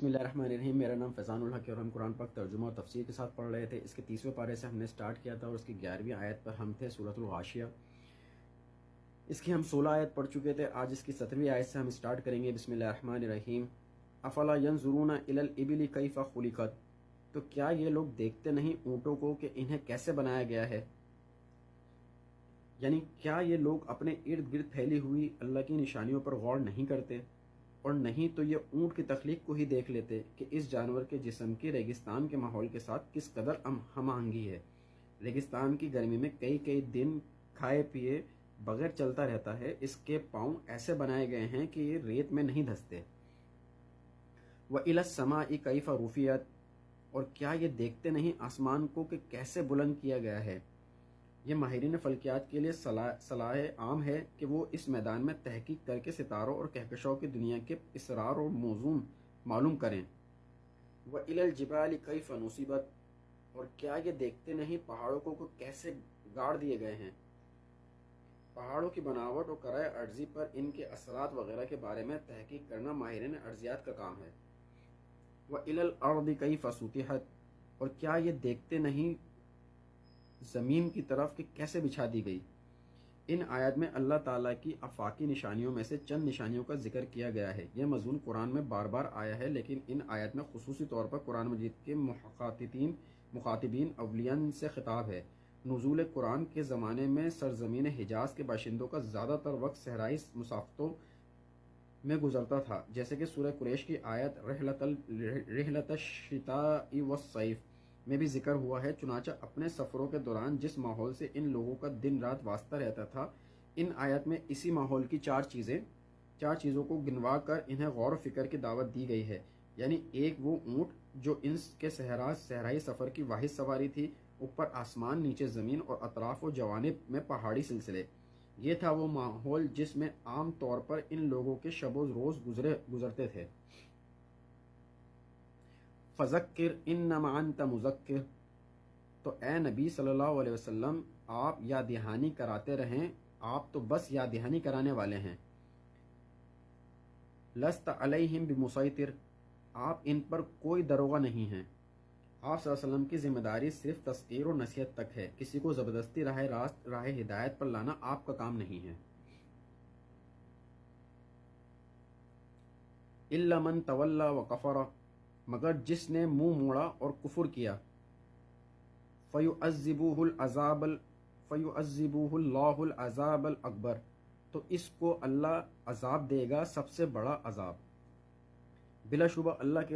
بسم اللہ الرحمن الرحیم۔ میرا نام فیضان الحق ہے اور ہم قرآن پاک ترجمہ اور تفسیر کے ساتھ پڑھ رہے تھے۔ اس کے 30ویں پارے سے ہم نے سٹارٹ کیا تھا اور اس کی 11ویں آیت پر ہم تھے، سورۃ الغاشیہ۔ اس کی ہم 16 آیت پڑھ چکے تھے، آج اس کی 17ویں آیت سے ہم سٹارٹ کریں گے۔ بسم اللہ الرحمن الرحیم۔ افلا ینظرون الی الابل کیف خلقت، تو کیا یہ لوگ دیکھتے نہیں اونٹوں کو کہ انہیں کیسے بنایا گیا ہے؟ یعنی کیا یہ لوگ اپنے ارد گرد پھیلی ہوئی اللہ کی نشانیوں پر غور نہیں کرتے؟ اور نہیں تو یہ اونٹ کی تخلیق کو ہی دیکھ لیتے کہ اس جانور کے جسم کی ریگستان کے ماحول کے ساتھ کس قدر ہم آہنگی ہے۔ ریگستان کی گرمی میں کئی دن کھائے پیے بغیر چلتا رہتا ہے، اس کے پاؤں ایسے بنائے گئے ہیں کہ یہ ریت میں نہیں دھستے۔ وَإِلَى السَّمَاءِ كَيْفَ رُفِعَتْ، اور کیا یہ دیکھتے نہیں آسمان کو کہ کیسے بلند کیا گیا ہے؟ یہ ماہرین فلکیات کے لیے صلاح عام ہے کہ وہ اس میدان میں تحقیق کر کے ستاروں اور کہکشاؤں کی دنیا کے اسرار اور موضوع معلوم کریں۔ وَإِلَى الْجِبَالِ كَيْفَ نُصِبَتْ، اور کیا یہ دیکھتے نہیں پہاڑوں کو کیسے گاڑ دیے گئے ہیں؟ پہاڑوں کی بناوٹ اور کرۂ ارضی پر ان کے اثرات وغیرہ کے بارے میں تحقیق کرنا ماہرین ارضیات کا کام ہے۔ وَإِلَى الْأَرْضِ كَيْفَ سُطِحَتْ، اور کیا یہ دیکھتے نہیں زمین کی طرف کہ کیسے بچھا دی گئی؟ ان آیات میں اللہ تعالیٰ کی آفاقی نشانیوں میں سے چند نشانیوں کا ذکر کیا گیا ہے۔ یہ مضمون قرآن میں بار بار آیا ہے، لیکن ان آیات میں خصوصی طور پر قرآن مجید کے مخاطبین اولیاء سے خطاب ہے۔ نزول قرآن کے زمانے میں سرزمین حجاز کے باشندوں کا زیادہ تر وقت صحرائی مسافتوں میں گزرتا تھا، جیسے کہ سورہ قریش کی آیت رحلۃ الشتاء والصیف میں بھی ذکر ہوا ہے۔ چنانچہ اپنے سفروں کے دوران جس ماحول سے ان لوگوں کا دن رات واسطہ رہتا تھا، ان آیات میں اسی ماحول کی چار چیزوں کو گنوا کر انہیں غور و فکر کی دعوت دی گئی ہے۔ یعنی ایک وہ اونٹ جو ان کے صحرائی سفر کی واحد سواری تھی، اوپر آسمان، نیچے زمین اور اطراف و جوانب میں پہاڑی سلسلے۔ یہ تھا وہ ماحول جس میں عام طور پر ان لوگوں کے شب و روز گزرتے تھے۔ فذکر انما انت مذکر، تو اے نبی صلی اللہ علیہ وسلم آپ یاد دہانی کراتے رہیں، آپ تو بس یاد دہانی کرانے والے ہیں۔ لست علیہم بمسیطر، آپ ان پر کوئی دروغہ نہیں ہیں۔ آپ صلی اللہ علیہ وسلم کی ذمہ داری صرف تذکیر اور نصیحت تک ہے، کسی کو زبردستی راہ ہدایت پر لانا آپ کا کام نہیں ہے۔ الا من تولی وکفر، مگر جس نے منہ موڑا اور کفر کیا، فَيُعَذِّبُهُ اللَّهُ الْعَذَابَ الْأَكْبَرَ، تو اس کو اللہ عذاب دے گا سب سے بڑا عذاب۔ بلا شبہ اللہ کے